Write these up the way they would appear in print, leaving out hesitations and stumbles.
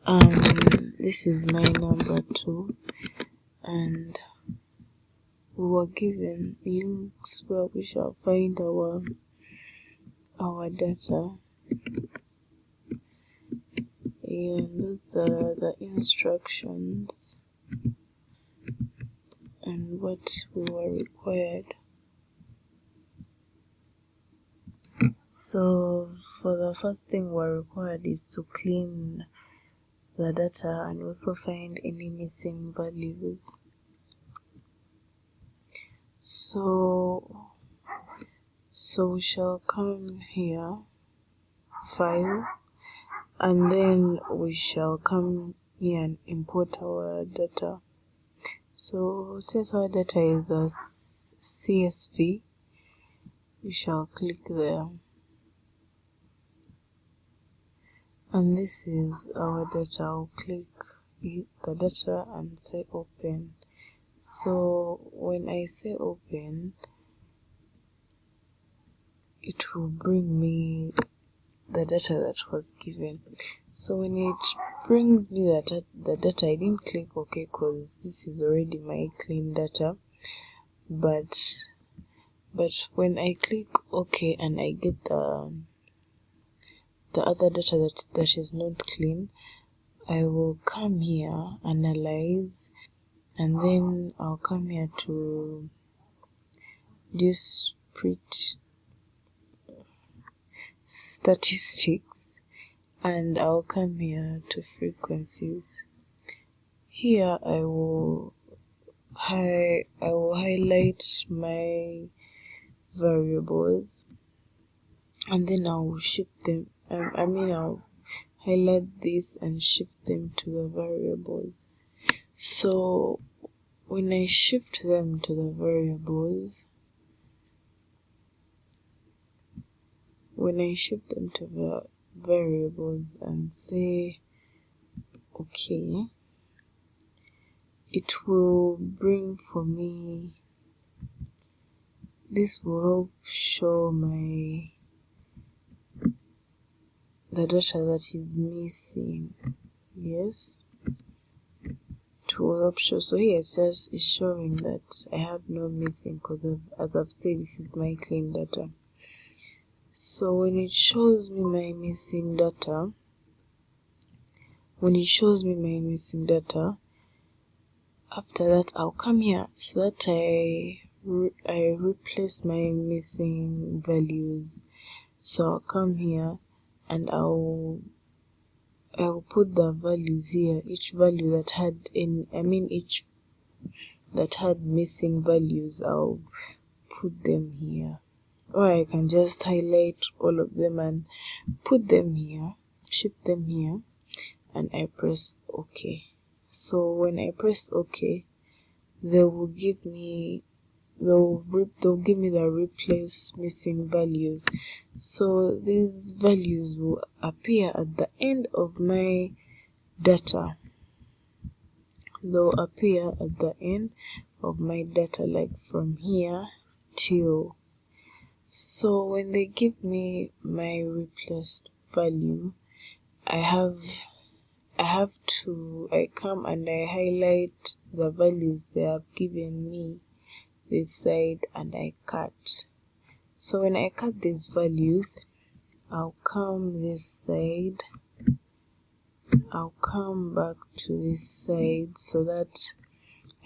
This is my number 2, and we were given links where we shall find our data. And those are the instructions and what we were required. So for the first thing we're required is to clean the data and also find any missing values. So we shall come here, file, and then we shall come here and import our data. So since our data is a CSV, we shall click there, and this is our data. I'll click the data and say open. So when I say open, it will bring me the data that was given. So when it brings me the data, I didn't click OK because this is already my clean data. But when I click OK and I get the other data that is not clean, I will come here, analyze, and then I'll come here to discrete statistics, and I'll come here to frequencies. Here I will highlight my variables, and then I'll shift them. I'll highlight this and shift them to the variables. So when I shift them to the variables, and say OK, it will bring for me, this will help show the data that is missing. Yes, it will help show. So here it's showing that I have no missing because as I've said, this is my clean data. So when it shows me my missing data, after that I'll come here so that I replace my missing values. So I'll come here and I'll put the values here. Each value that had missing values, I'll put them here. Or I can just highlight all of them and put them here, shift them here, and I press OK. So when I press OK, they'll give me the replace missing values. So these values will appear at the end of my data. They'll appear at the end of my data, like from here till. So when they give me my replaced value, I come and I highlight the values they have given me this side and I cut. So when I cut these values, I'll come this side, I'll come back to this side so that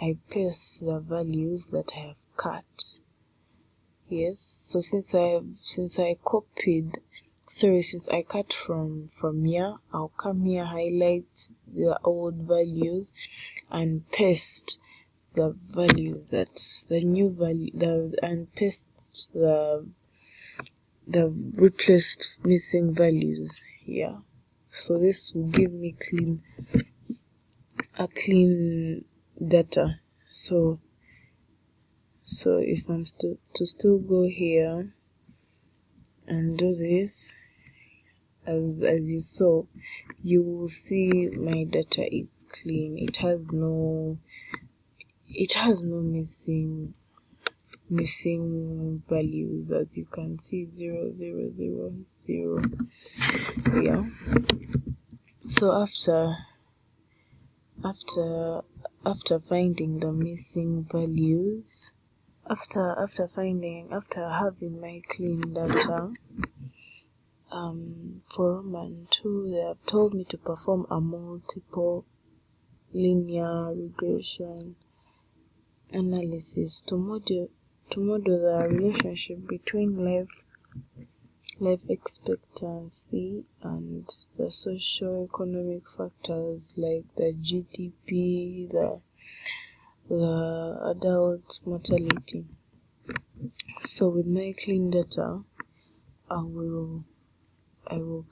I paste the values that I have cut. Yes, so since I cut from here, I'll come here, highlight the old values and paste the values and paste the replaced missing values here. So this will give me clean data. So if I'm to still go here and do this, as you saw, you will see my data is clean. It has no missing values, as you can see, 0, 0, 0, 0. Yeah. So after after finding the missing values, after having my clean data, for Roman 2 they have told me to perform a multiple linear regression analysis to model the relationship between life expectancy and the socio-economic factors like the GDP, the adult mortality. So with my clean data, I will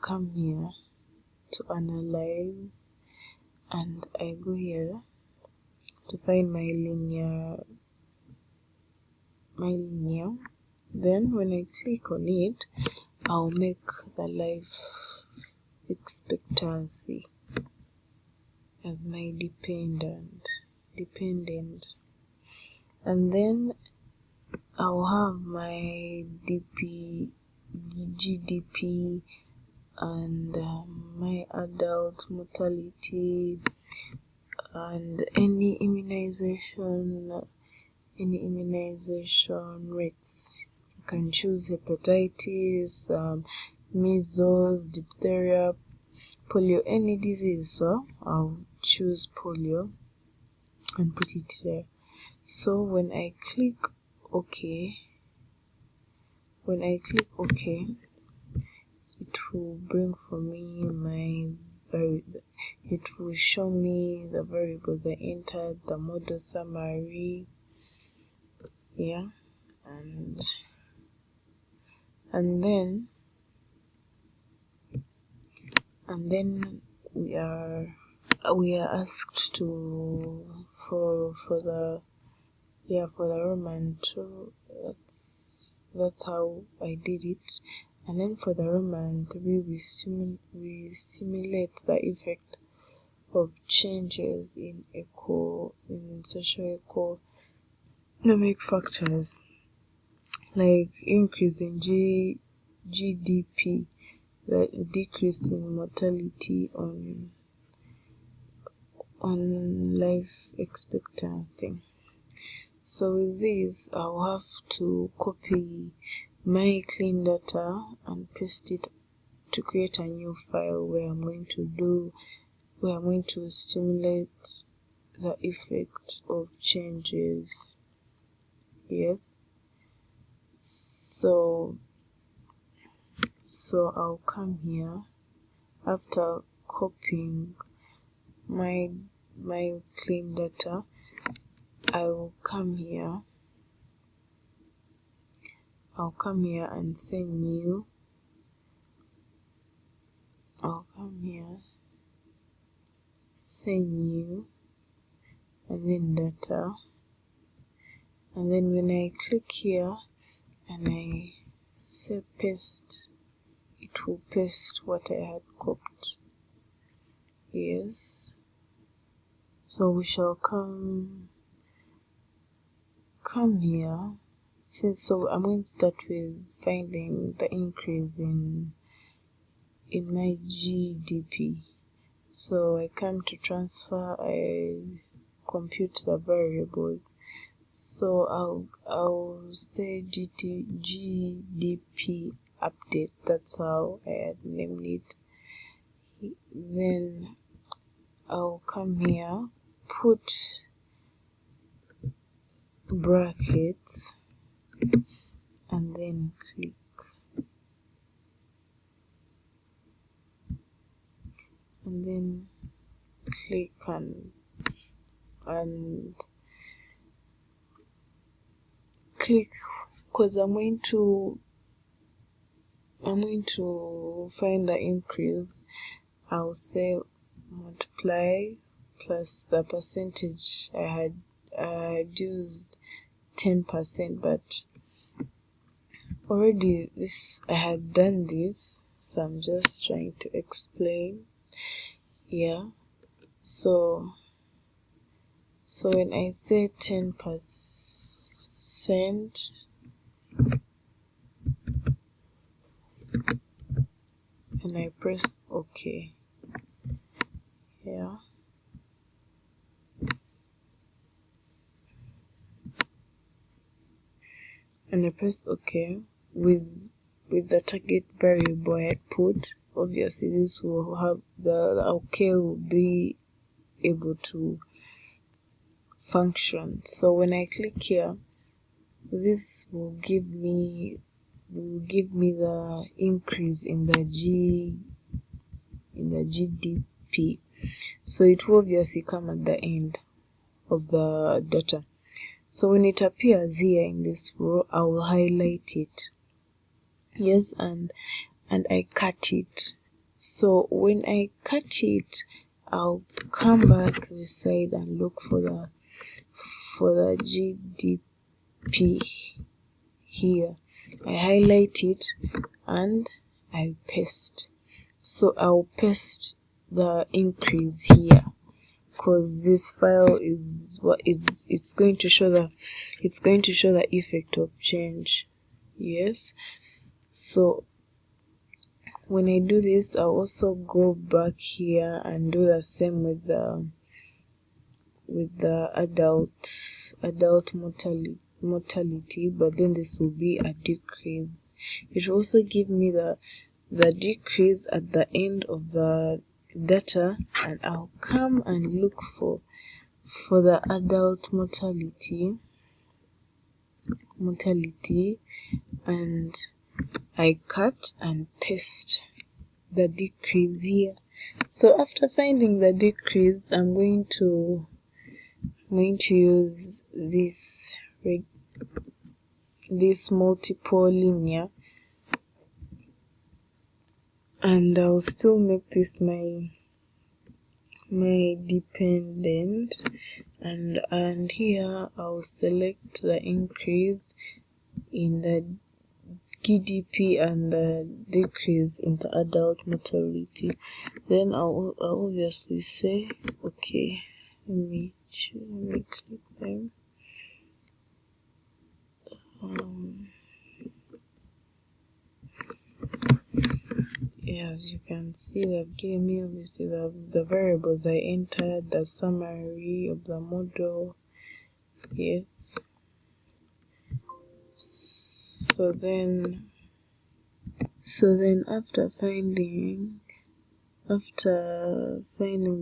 come here to analyze, and I go here to find my linear. Then when I click on it, I'll make the life expectancy as my dependent, and then I'll have my GDP and my adult mortality and any immunization rates. You can choose hepatitis, measles, diphtheria, polio, any disease. So I'll choose polio and put it there. So when I click OK, it will bring for me it will show me the variables I entered, the model summary, and then we are asked to for the Roman 2. That's how I did it. And then for the Roman 3, we simulate the effect of changes in socio-economic factors like increase in GDP, the decrease in mortality on life expectancy. So with this, I'll have to copy my clean data and paste it to create a new file where I'm going to simulate the effect of changes. Yes. So I'll come here after copying my clean data. I will come here and say new. And then data, and then when I click here and I say paste, it will paste what I had copied. Yes. So we shall come here. So I'm going to start with finding the increase in my GDP. So I come to transfer, I compute the variables. So I'll say GDP update. That's how I had named it. Then I'll come here, put brackets, and then click. And then click and click, because I'm going to find the increase. I'll say multiply plus the percentage I had used 10%, but already I had done this, so I'm just trying to explain. Yeah. So when I say 10%, and I press OK. Yeah. and I press OK with the target variable I had put. Obviously this will have the OK will be able to function. So when I click here, this will give me the increase in the GDP. So it will obviously come at the end of the data. So when it appears here in this row, I will highlight it. Yes, and I cut it. So when I cut it, I'll come back this side and look for the GDP here. I highlight it and I paste. So I'll paste the increase here, because this file is what is it's going to show the effect of change. Yes, so when I do this, I'll also go back here and do the same with the adult mortality, but then this will be a decrease. It will also give me the decrease at the end of the data, and I'll come and look for the adult mortality, and I cut and paste the decrease here. So after finding the decrease, I'm going to use this multiple linear, and I'll still make this my dependent, and here I'll select the increase in the GDP and the decrease in the adult mortality. Then I'll obviously say okay. Let me click them. Yeah, as you can see, they've given me obviously the variables I entered, the summary of the model. Yes. So then after finding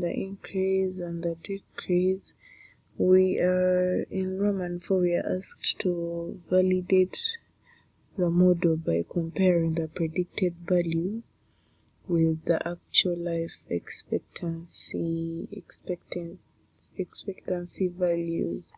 the increase and the decrease, we are in Roman 4. We are asked to validate the model by comparing the predicted value with the actual life expectancy values.